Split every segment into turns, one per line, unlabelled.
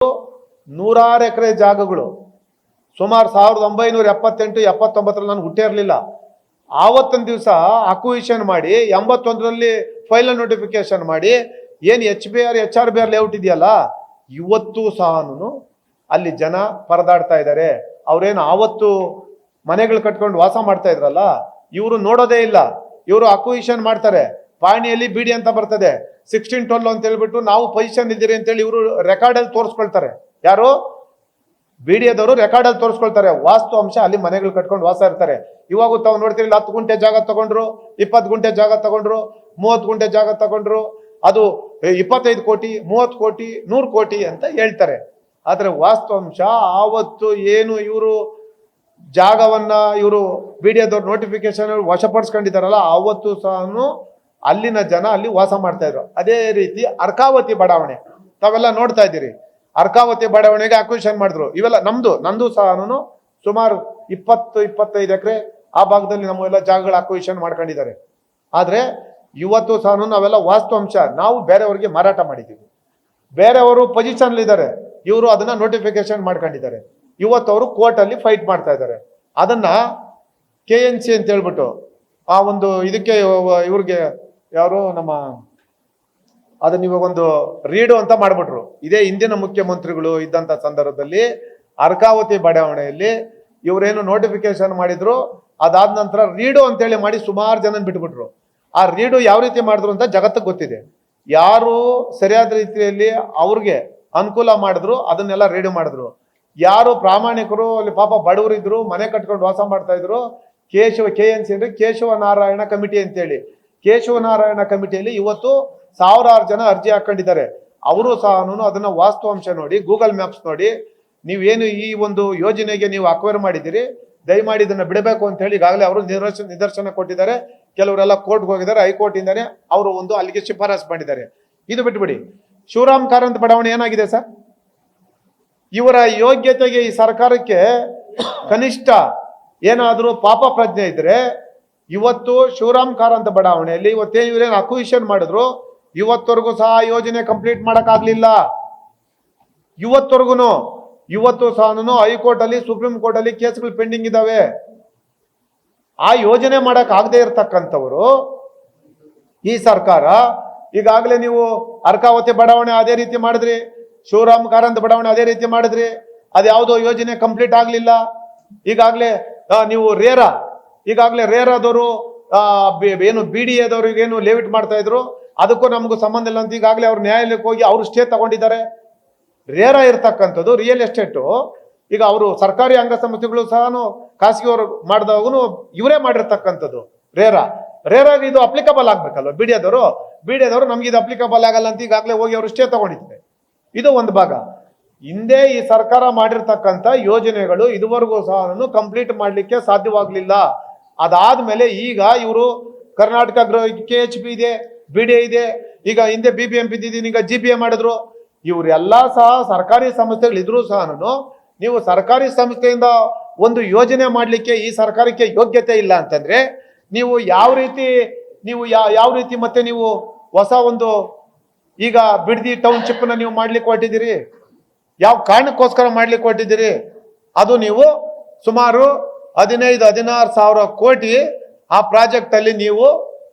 100 ಎಕರೆ ಜಾಗಗಳು ಸುಮಾರು 1978 79 ನಾನು ಹುಟ್ಟೇ ಇರಲಿಲ್ಲ. ಆವತ್ತಿನ ದಿವಸ ಅಕ್ವಿಷನ್ ಮಾಡಿ 81ರಲ್ಲಿ ಫೈನಲ್ ನೋಟಿಫಿಕೇಶನ್ ಮಾಡಿ ಏನು HBR ಲೇಔಟ್ ಇದೆಯಲ್ಲ, ಇವತ್ತು ಸಹ ಅಲ್ಲಿ ಜನ ಪರದಾಡ್ತಾ ಇದ್ದಾರೆ. ಅವ್ರೇನು ಆವತ್ತು ಮನೆಗಳು ಕಟ್ಕೊಂಡು ವಾಸ ಮಾಡ್ತಾ ಇದ್ರಲ್ಲ, ಇವರು ನೋಡೋದೇ ಇಲ್ಲ. ಇವರು ಅಕ್ವಿಷನ್ ಮಾಡ್ತಾರೆ, ಪಾಣಿಯಲ್ಲಿ ಬಿಡಿ ಅಂತ ಬರ್ತದೆ 1612 ಅಂತ ಹೇಳ್ಬಿಟ್ಟು ನಾವು ಪೊಸಿಷನ್ ಇದ್ದೀರಿ ಅಂತೇಳಿ ಇವರು ರೆಕಾರ್ಡಲ್ಲಿ ತೋರಿಸ್ಕೊಳ್ತಾರೆ. ಯಾರು ಬಿಡಿಯದವರು ರೆಕಾರ್ಡಲ್ಲಿ ತೋರಿಸ್ಕೊಳ್ತಾರೆ. ವಾಸ್ತು ಅಂಶ ಅಲ್ಲಿ ಮನೆಗಳು ಕಟ್ಕೊಂಡು ವಾಸ ಇರ್ತಾರೆ. ಇವಾಗ ತಾವು ನೋಡ್ತೀರಿ 10 ಗುಂಟೆ ಜಾಗ ತಗೊಂಡ್ರು, 20 ಗುಂಟೆ ಜಾಗ ತಗೊಂಡ್ರು, 30 ಗುಂಟೆ ಜಾಗ ತಗೊಂಡ್ರು, ಅದು 25 ಕೋಟಿ 30 ಕೋಟಿ 100 ಕೋಟಿ ಅಂತ ಹೇಳ್ತಾರೆ. ಆದ್ರೆ ವಾಸ್ತು ಅಂಶ ಆವತ್ತು ಏನು ಇವರು ಜಾಗವನ್ನ ಇವರು ಬಿಡಿಯದವ್ರು ನೋಟಿಫಿಕೇಶನ್ ವಶಪಡಿಸ್ಕೊಂಡಿದ್ದಾರಲ್ಲ, ಆವತ್ತು ಸಹ ಅಲ್ಲಿನ ಜನ ಅಲ್ಲಿ ವಾಸ ಮಾಡ್ತಾ ಇದ್ರು. ಅದೇ ರೀತಿ ಅರ್ಕಾವತಿ ಬಡಾವಣೆ ತಾವೆಲ್ಲ ನೋಡ್ತಾ ಇದ್ದೀರಿ. ಅರ್ಕಾವತಿ ಬಡಾವಣೆಗೆ ಅಕ್ವಿಷನ್ ಮಾಡಿದ್ರು. ಇವೆಲ್ಲ ನಂದು ಸಹ ಸುಮಾರು 20-25 ಎಕರೆ ಆ ಭಾಗದಲ್ಲಿ ನಮ್ಮೆಲ್ಲ ಜಾಗಗಳ ಅಕ್ವಿಷನ್ ಮಾಡ್ಕೊಂಡಿದ್ದಾರೆ. ಆದ್ರೆ ಇವತ್ತು ಸಹ ನಾವೆಲ್ಲ ವಾಸ್ತು ಅಂಶ ನಾವು ಬೇರೆಯವರಿಗೆ ಮಾರಾಟ ಮಾಡಿದ್ದೀವಿ. ಬೇರೆಯವರು ಪೊಸಿಷನ್ ಇದ್ದಾರೆ, ಇವರು ಅದನ್ನ ನೋಟಿಫಿಕೇಶನ್ ಮಾಡ್ಕೊಂಡಿದ್ದಾರೆ. ಇವತ್ತು ಅವರು ಕೋರ್ಟ್ ಅಲ್ಲಿ ಫೈಟ್ ಮಾಡ್ತಾ ಇದ್ದಾರೆ. ಅದನ್ನ KNC ಅಂತ ಹೇಳ್ಬಿಟ್ಟು ಆ ಒಂದು ಇದಕ್ಕೆ ಇವ್ರಿಗೆ ಯಾರು ನಮ್ಮ ಅದನ್ನ ಇವಾಗ ಒಂದು ರೀಡು ಅಂತ ಮಾಡ್ಬಿಟ್ರು. ಇದೇ ಹಿಂದಿನ ಮುಖ್ಯಮಂತ್ರಿಗಳು ಇದ್ದಂತ ಸಂದರ್ಭದಲ್ಲಿ ಅರ್ಕಾವತಿ ಬಡಾವಣೆಯಲ್ಲಿ ಇವರೇನು ನೋಟಿಫಿಕೇಶನ್ ಮಾಡಿದ್ರು, ಅದಾದ ನಂತರ ರೀಡು ಅಂತೇಳಿ ಮಾಡಿ ಸುಮಾರು ಜನ ಬಿಟ್ಬಿಟ್ರು. ಆ ರೀಡು ಯಾವ ರೀತಿ ಮಾಡಿದ್ರು ಅಂತ ಜಗತ್ತಿಗೆ ಗೊತ್ತಿದೆ. ಯಾರು ಸರಿಯಾದ ರೀತಿಯಲ್ಲಿ ಅವ್ರಿಗೆ ಅನುಕೂಲ ಮಾಡಿದ್ರು ಅದನ್ನೆಲ್ಲ ರೀಡು ಮಾಡಿದ್ರು. ಯಾರು ಪ್ರಾಮಾಣಿಕರು ಅಲ್ಲಿ ಪಾಪ ಬಡವರು ಇದ್ರು, ಮನೆ ಕಟ್ಕೊಂಡು ವಾಸ ಮಾಡ್ತಾ ಇದ್ರು, KNC ಅಂದ್ರೆ ಕೇಶವ ನಾರಾಯಣ ಕಮಿಟಿ ಅಂತೇಳಿ, ಕೇಶವ ನಾರಾಯಣ ಕಮಿಟಿಯಲ್ಲಿ ಇವತ್ತು 1000 ಜನ ಅರ್ಜಿ ಹಾಕೊಂಡಿದ್ದಾರೆ. ಅವರು ಸಹ ಅದನ್ನ ವಾಸ್ತು ಅಂಶ ನೋಡಿ, ಗೂಗಲ್ ಮ್ಯಾಪ್ಸ್ ನೋಡಿ, ನೀವೇನು ಈ ಒಂದು ಯೋಜನೆಗೆ ನೀವು ಅಕ್ವೈರ್ ಮಾಡಿದ್ದೀರಿ, ದಯಮಾಡಿ ಇದನ್ನ ಬಿಡಬೇಕು ಅಂತ ಹೇಳಿ ಈಗಾಗಲೇ ಅವರು ನಿದರ್ಶನ ಕೊಟ್ಟಿದ್ದಾರೆ. ಕೆಲವರೆಲ್ಲ ಕೋರ್ಟ್ಗೆ ಹೋಗಿದ್ದಾರೆ, ಹೈಕೋರ್ಟ್ ಇಂದಾನೆ ಅವರು ಒಂದು ಅಲ್ಲಿಗೆ ಶಿಫಾರಸು ಮಾಡಿದ್ದಾರೆ. ಇದು ಬಿಟ್ಬಿಡಿ, ಶಿವರಾಮ್ ಕಾರಂತ್ ಬಡಾವಣೆ ಏನಾಗಿದೆ ಸರ್? ಇವರ ಯೋಗ್ಯತೆಗೆ ಈ ಸರ್ಕಾರಕ್ಕೆ ಕನಿಷ್ಠ ಏನಾದರೂ ಪಾಪ ಪ್ರಜ್ಞೆ ಇದ್ರೆ ಇವತ್ತು ಶಿವರಾಮ್ ಕಾರಂತ ಬಡಾವಣೆಯಲ್ಲಿ ಇವರೇನು ಅಕ್ವಿಷನ್ ಮಾಡಿದ್ರು, ಇವತ್ತವರೆಗೂ ಸಹ ಯೋಜನೆ ಕಂಪ್ಲೀಟ್ ಮಾಡಕ್ಕಾಗ್ಲಿಲ್ಲ. ಇವತ್ತು ಸಹ ಹೈಕೋರ್ಟ್ ಅಲ್ಲಿ ಸುಪ್ರೀಂ ಕೋರ್ಟ್ ಅಲ್ಲಿ ಕೇಸ್ಗಳು ಪೆಂಡಿಂಗ್ ಇದಾವೆ. ಆ ಯೋಜನೆ ಮಾಡಕ್ ಆಗದೆ ಇರತಕ್ಕಂಥವರು ಈ ಸರ್ಕಾರ ಈಗಾಗಲೇ ನೀವು ಅರ್ಕಾವತಿ ಬಡಾವಣೆ ಅದೇ ರೀತಿ ಮಾಡಿದ್ರಿ, ಶಿವರಾಮ್ ಕಾರಂತ ಬಡಾವಣೆ ಅದೇ ರೀತಿ ಮಾಡಿದ್ರಿ, ಅದ್ಯಾವುದೋ ಯೋಜನೆ ಕಂಪ್ಲೀಟ್ ಆಗ್ಲಿಲ್ಲ. ಈಗಾಗಲೇ ನೀವು ರೇರಾದವರು ಏನು BDAದವ್ರಿಗೆ ಏನು ಲೇವಿಟ್ ಮಾಡ್ತಾ ಇದ್ರು, ಅದಕ್ಕೂ ನಮಗೂ ಸಂಬಂಧ ಇಲ್ಲ ಅಂತ ಈಗಾಗಲೇ ಅವ್ರು ನ್ಯಾಯಾಲಯಕ್ಕೆ ಹೋಗಿ ಅವರು ಸ್ಟೇ ತಗೊಂಡಿದ್ದಾರೆ. ರೇರಾ ಇರ್ತಕ್ಕಂಥದ್ದು ರಿಯಲ್ ಎಸ್ಟೇಟು ಈಗ ಅವರು ಸರ್ಕಾರಿ ಅಂಗಸಂಸ್ಥೆಗಳು ಸಹ ಖಾಸಗಿಯವರು ಮಾಡಿದವಾಗೂ ಇವರೇ ಮಾಡಿರ್ತಕ್ಕಂಥದ್ದು. ರೇರಾಗಿ ಇದು ಅಪ್ಲಿಕಬಲ್ ಆಗ್ಬೇಕಲ್ವ? ಬಿಡಿಯದವರು ನಮ್ಗೆ ಇದು ಅಪ್ಲಿಕಬಲ್ ಆಗಲ್ಲ ಅಂತ ಈಗಾಗಲೇ ಹೋಗಿ ಅವರು ಸ್ಟೇ ತಗೊಂಡಿದ್ದಾರೆ. ಇದು ಒಂದು ಭಾಗ. ಹಿಂದೆ ಈ ಸರ್ಕಾರ ಮಾಡಿರ್ತಕ್ಕಂಥ ಯೋಜನೆಗಳು ಇದುವರೆಗೂ ಸಹ ಕಂಪ್ಲೀಟ್ ಮಾಡಲಿಕ್ಕೆ ಸಾಧ್ಯವಾಗಲಿಲ್ಲ. ಅದಾದ್ಮೇಲೆ ಈಗ ಇವರು ಕರ್ನಾಟಕ KHP ಇದೆ, BDA ಇದೆ, ಈಗ ಹಿಂದೆ BBMP ಇದ್ದೀನಿ, ಈಗ GPA ಮಾಡಿದ್ರು. ಇವರೆಲ್ಲ ಸಹ ಸರ್ಕಾರಿ ಸಂಸ್ಥೆಗಳಿದ್ರು ಸಹ ನೀವು ಸರ್ಕಾರಿ ಸಂಸ್ಥೆಯಿಂದ ಒಂದು ಯೋಜನೆ ಮಾಡಲಿಕ್ಕೆ ಈ ಸರ್ಕಾರಕ್ಕೆ ಯೋಗ್ಯತೆ ಇಲ್ಲ ಅಂತಂದ್ರೆ ನೀವು ಯಾವ ರೀತಿ ಮತ್ತೆ ನೀವು ಹೊಸ ಒಂದು ಈಗ ಬಿಡದಿ ಟೌನ್ಶಿಪ್ ನ ನೀವು ಮಾಡ್ಲಿಕ್ಕೆ ಹೊರಟಿದ್ದೀರಿ? ಯಾವ ಕಾರಣಕ್ಕೋಸ್ಕರ ಮಾಡ್ಲಿಕ್ಕೆ ಹೊರಟಿದ್ದೀರಿ? ಅದು ನೀವು ಸುಮಾರು 15-16 ಸಾವಿರ ಕೋಟಿ ಆ ಪ್ರಾಜೆಕ್ಟ್ ಅಲ್ಲಿ ನೀವು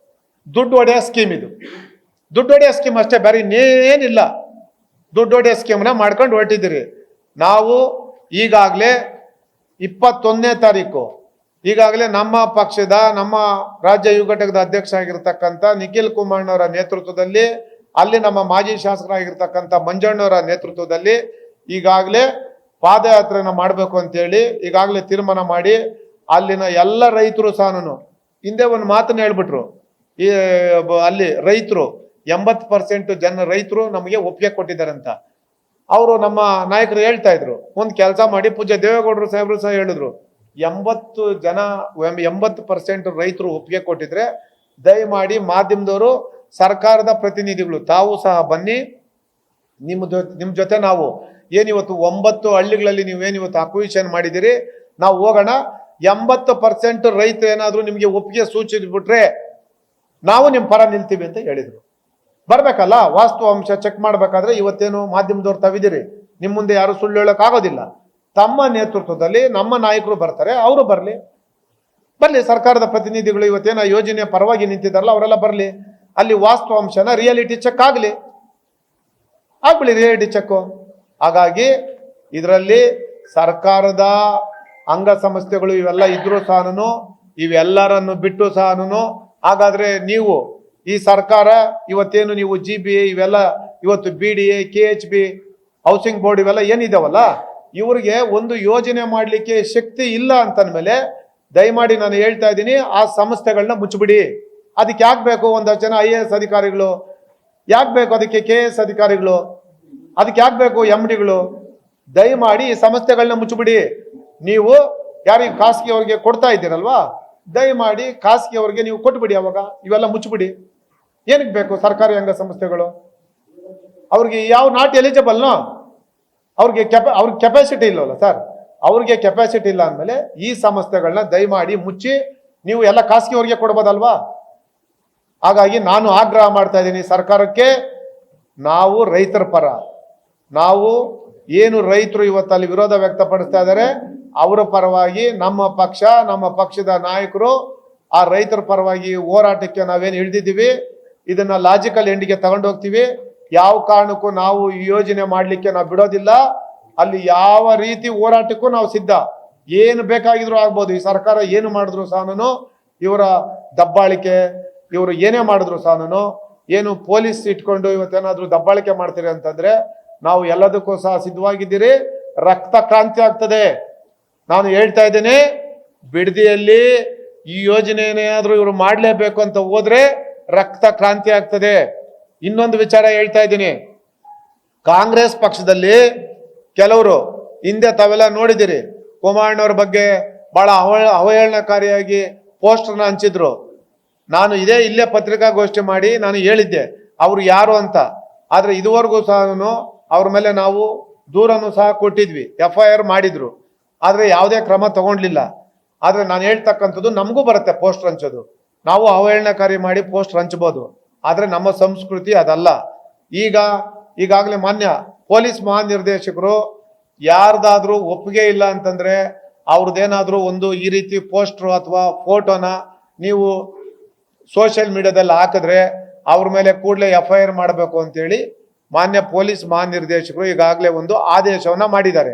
ದುಡ್ಡು ಹೊಡೆಯೋ ಸ್ಕೀಮ್. ಇದು ದುಡ್ಡು ಹೊಡೆಯೋ ಸ್ಕೀಮ್ ಅಷ್ಟೇ, ಬೇರೆ ಇನ್ನೇನಿಲ್ಲ. ದುಡ್ಡು ಹೊಡೆಯೋ ಸ್ಕೀಮ್ನ ಮಾಡ್ಕೊಂಡು ಹೊರಟಿದ್ದೀರಿ. ನಾವು ಈಗಾಗಲೇ 21ನೇ ತಾರೀಕು ಈಗಾಗಲೇ ನಮ್ಮ ಪಕ್ಷದ ನಮ್ಮ ರಾಜ್ಯ ಯುವ ಘಟಕದ ಅಧ್ಯಕ್ಷ ಆಗಿರ್ತಕ್ಕಂಥ ನಿಖಿಲ್ ಕುಮಾರ್ನವರ ನೇತೃತ್ವದಲ್ಲಿ, ಅಲ್ಲಿ ನಮ್ಮ ಮಾಜಿ ಶಾಸಕರಾಗಿರ್ತಕ್ಕಂಥ ಮಂಜಣ್ಣವರ ನೇತೃತ್ವದಲ್ಲಿ ಈಗಾಗಲೇ ಪಾದಯಾತ್ರೆನ ಮಾಡಬೇಕು ಅಂತೇಳಿ ಈಗಾಗಲೇ ತೀರ್ಮಾನ ಮಾಡಿ ಅಲ್ಲಿನ ಎಲ್ಲ ರೈತರು ಸಹ ಹಿಂದೆ ಒಂದು ಮಾತನ್ನ ಹೇಳ್ಬಿಟ್ರು. ಈ ಅಲ್ಲಿ ರೈತರು 80% ರೈತರು ನಮಗೆ ಒಪ್ಪಿಗೆ ಕೊಟ್ಟಿದ್ದಾರೆ ಅಂತ ಅವರು ನಮ್ಮ ನಾಯಕರು ಹೇಳ್ತಾ ಇದ್ರು. ಒಂದು ಕೆಲಸ ಮಾಡಿ, ಪೂಜ್ಯ ದೇವೇಗೌಡರು ಸಾಹೇಬರು ಸಹ ಹೇಳಿದ್ರು, 80% ರೈತರು ಒಪ್ಪಿಗೆ ಕೊಟ್ಟಿದ್ರೆ ದಯಮಾಡಿ ಮಾಧ್ಯಮದವರು, ಸರ್ಕಾರದ ಪ್ರತಿನಿಧಿಗಳು ತಾವು ಸಹ ಬನ್ನಿ, ನಿಮ್ ಜೊತೆ ನಾವು ಏನಿವತ್ತು 9 ಹಳ್ಳಿಗಳಲ್ಲಿ ನೀವೇನಿವತ್ತು ಅಕ್ವಿಷನ್ ಮಾಡಿದಿರಿ, ನಾವು ಹೋಗೋಣ. 80% ರೈತರು ಏನಾದ್ರು ನಿಮ್ಗೆ ಒಪ್ಪಿಗೆ ಸೂಚಿಸ್ಬಿಟ್ರೆ ನಾವು ನಿಮ್ ಪರ ನಿಲ್ತೀವಿ ಅಂತ ಹೇಳಿದ್ರು. ಬರ್ಬೇಕಲ್ಲ, ವಾಸ್ತು ಅಂಶ ಚೆಕ್ ಮಾಡ್ಬೇಕಾದ್ರೆ ಇವತ್ತೇನು ಮಾಧ್ಯಮದವ್ರು ತಾವಿದ್ದೀರಿ, ನಿಮ್ಮ ಮುಂದೆ ಯಾರು ಸುಳ್ಳು ಹೇಳಕ್ ಆಗೋದಿಲ್ಲ. ತಮ್ಮ ನೇತೃತ್ವದಲ್ಲಿ ನಮ್ಮ ನಾಯಕರು ಬರ್ತಾರೆ, ಅವರು ಬರ್ಲಿ ಸರ್ಕಾರದ ಪ್ರತಿನಿಧಿಗಳು ಇವತ್ತೇನ ಯೋಜನೆ ಪರವಾಗಿ ನಿಂತಿದ್ದಾರಲ್ಲ ಅವರೆಲ್ಲ ಬರ್ಲಿ, ಅಲ್ಲಿ ವಾಸ್ತವಾಂಶನ ರಿಯಾಲಿಟಿ ಚೆಕ್ ಆಗ್ಬಿಡಿ ರಿಯಾಲಿಟಿ ಚೆಕ್. ಹಾಗಾಗಿ ಇದರಲ್ಲಿ ಸರ್ಕಾರದ ಅಂಗಸಂಸ್ಥೆಗಳು ಇವೆಲ್ಲ ಇದ್ರೂ ಸಹನು, ಇವೆಲ್ಲರನ್ನು ಬಿಟ್ಟು ಸಹನು, ಹಾಗಾದ್ರೆ ನೀವು ಈ ಸರ್ಕಾರ ಇವತ್ತೇನು ನೀವು GBA ಇವೆಲ್ಲ ಇವತ್ತು BDA KHB ಹೌಸಿಂಗ್ ಬೋರ್ಡ್ ಇವೆಲ್ಲ ಏನಿದಾವಲ್ಲ, ಇವ್ರಿಗೆ ಒಂದು ಯೋಜನೆ ಮಾಡಲಿಕ್ಕೆ ಶಕ್ತಿ ಇಲ್ಲ ಅಂತಂದ್ಮೇಲೆ ದಯಮಾಡಿ ನಾನು ಹೇಳ್ತಾ ಇದ್ದೀನಿ, ಆ ಸಂಸ್ಥೆಗಳನ್ನ ಮುಚ್ಚಿಬಿಡಿ. ಅದಕ್ಕೆ ಯಾಕೆ ಬೇಕು ಒಂದಷ್ಟು ಜನ IAS ಅಧಿಕಾರಿಗಳು, ಯಾಕೆ ಬೇಕು ಅದಕ್ಕೆ KS ಅಧಿಕಾರಿಗಳು, ಅದಕ್ಕೆ ಯಾಕೆ ಬೇಕು MDಗಳು? ದಯಮಾಡಿ ಈ ಸಂಸ್ಥೆಗಳನ್ನ ಮುಚ್ಚಿಬಿಡಿ. ನೀವು ಯಾರಿಗೆ ಖಾಸಗಿ ಅವ್ರಿಗೆ ಕೊಡ್ತಾ ಇದ್ದೀರಲ್ವಾ, ದಯಮಾಡಿ ಖಾಸಗಿ ಅವ್ರಿಗೆ ನೀವು ಕೊಟ್ಬಿಡಿ. ಅವಾಗ ಇವೆಲ್ಲ ಮುಚ್ಚಿಬಿಡಿ. ಏನಕ್ಕೆ ಬೇಕು ಸರ್ಕಾರಿ ಅಂಗಸಂಸ್ಥೆಗಳು? ಅವ್ರಿಗೆ ಯಾವ ನಾಟ್ ಎಲಿಜಿಬಲ್ನೋ ಅವ್ರಿಗೆ ಕೆಪಾಸಿಟಿ ಇಲ್ಲವಲ್ಲ ಸರ್, ಅವ್ರಿಗೆ ಕೆಪಾಸಿಟಿ ಇಲ್ಲ ಅಂದಮೇಲೆ ಈ ಸಂಸ್ಥೆಗಳನ್ನ ದಯಮಾಡಿ ಮುಚ್ಚಿ ನೀವು ಎಲ್ಲ ಖಾಸಗಿ ಅವ್ರಿಗೆ ಕೊಡ್ಬೋದಲ್ವಾ. ಹಾಗಾಗಿ ನಾನು ಆಗ್ರಹ ಮಾಡ್ತಾ ಇದ್ದೀನಿ ಸರ್ಕಾರಕ್ಕೆ, ನಾವು ರೈತರ ಪರ, ನಾವು ಏನು ರೈತರು ಇವತ್ತು ಅಲ್ಲಿ ವಿರೋಧ ವ್ಯಕ್ತಪಡಿಸ್ತಾ ಇದ್ದಾರೆ ಅವರ ಪರವಾಗಿ ನಮ್ಮ ಪಕ್ಷ, ನಮ್ಮ ಪಕ್ಷದ ನಾಯಕರು ಆ ರೈತರ ಪರವಾಗಿ ಹೋರಾಟಕ್ಕೆ ನಾವೇನು ಹಿಡಿದಿದ್ದೀವಿ ಇದನ್ನ ಲಾಜಿಕಲ್ ಎಂಡಿಗೆ ತಗೊಂಡು ಹೋಗ್ತೀವಿ. ಯಾವ ಕಾರಣಕ್ಕೂ ನಾವು ಈ ಯೋಜನೆ ಮಾಡಲಿಕ್ಕೆ ನಾವು ಬಿಡೋದಿಲ್ಲ. ಅಲ್ಲಿ ಯಾವ ರೀತಿ ಹೋರಾಟಕ್ಕೂ ನಾವು ಸಿದ್ಧ, ಏನು ಬೇಕಾಗಿದ್ರು ಆಗ್ಬೋದು. ಈ ಸರ್ಕಾರ ಏನು ಮಾಡಿದ್ರು ಸಹನು, ಇವರ ದಬ್ಬಾಳಿಕೆ, ಇವರು ಏನೇ ಮಾಡಿದ್ರು ಸಹನು, ಏನು ಪೊಲೀಸ್ ಇಟ್ಕೊಂಡು ಇವತ್ತೇನಾದ್ರೂ ದಬ್ಬಾಳಿಕೆ ಮಾಡ್ತೀರಿ ಅಂತಂದ್ರೆ ನಾವು ಎಲ್ಲದಕ್ಕೂ ಸಹ ಸಿದ್ಧವಾಗಿದ್ದೀರಿ. ರಕ್ತ ಕ್ರಾಂತಿ ಆಗ್ತದೆ. ನಾನು ಹೇಳ್ತಾ ಇದ್ದೇನೆ, ಬಿಡದಿಯಲ್ಲಿ ಈ ಯೋಜನೆ ಏನಾದ್ರೂ ಇವರು ಮಾಡಲೇಬೇಕು ಅಂತ ಹೋದ್ರೆ ರಕ್ತ ಕ್ರಾಂತಿ ಆಗ್ತದೆ. ಇನ್ನೊಂದು ವಿಚಾರ ಹೇಳ್ತಾ ಇದ್ದೀನಿ, ಕಾಂಗ್ರೆಸ್ ಪಕ್ಷದಲ್ಲಿ ಕೆಲವರು ಹಿಂದೆ ತಾವೆಲ್ಲ ನೋಡಿದಿರಿ, ಕುಮಾರಣ್ಣವ್ರ ಬಗ್ಗೆ ಬಹಳ ಅವಹೇಳನಕಾರಿಯಾಗಿ ಪೋಸ್ಟರ್ನ ಹಂಚಿದ್ರು. ನಾನು ಇಲ್ಲೇ ಪತ್ರಿಕಾಗೋಷ್ಠಿ ಮಾಡಿ ನಾನು ಹೇಳಿದ್ದೆ ಅವರು ಯಾರು ಅಂತ. ಆದ್ರೆ ಇದುವರೆಗೂ ಸಹ ಅವ್ರ ಮೇಲೆ ನಾವು ದೂರನ್ನು ಸಹ ಕೊಟ್ಟಿದ್ವಿ, FIR ಮಾಡಿದ್ರು, ಆದ್ರೆ ಯಾವುದೇ ಕ್ರಮ ತಗೊಂಡ್ಲಿಲ್ಲ. ಆದ್ರೆ ನಾನು ಹೇಳ್ತಕ್ಕಂಥದ್ದು ನಮಗೂ ಬರುತ್ತೆ ಪೋಸ್ಟರ್ ಹಂಚೋದು, ನಾವು ಅವಹೇಳನಕಾರಿ ಮಾಡಿ ಪೋಸ್ಟರ್ ಹಂಚಬಹುದು, ಆದ್ರೆ ನಮ್ಮ ಸಂಸ್ಕೃತಿ ಅದಲ್ಲ. ಈಗಾಗಲೇ ಮಾನ್ಯ ಪೊಲೀಸ್ ಮಹಾನಿರ್ದೇಶಕರು ಯಾರ್ದಾದ್ರೂ ಒಪ್ಪಿಗೆ ಇಲ್ಲ ಅಂತಂದ್ರೆ ಅವ್ರದ್ದೇನಾದ್ರೂ ಒಂದು ಈ ರೀತಿ ಪೋಸ್ಟರ್ ಅಥವಾ ಫೋಟೋನ ನೀವು ಸೋಷಿಯಲ್ ಮೀಡಿಯಾದಲ್ಲಿ ಹಾಕಿದ್ರೆ ಅವ್ರ ಮೇಲೆ ಕೂಡಲೇ FIR ಮಾಡಬೇಕು ಅಂತೇಳಿ ಮಾನ್ಯ ಪೊಲೀಸ್ ಮಹಾನಿರ್ದೇಶಕರು ಈಗಾಗಲೇ ಒಂದು ಆದೇಶವನ್ನ ಮಾಡಿದ್ದಾರೆ.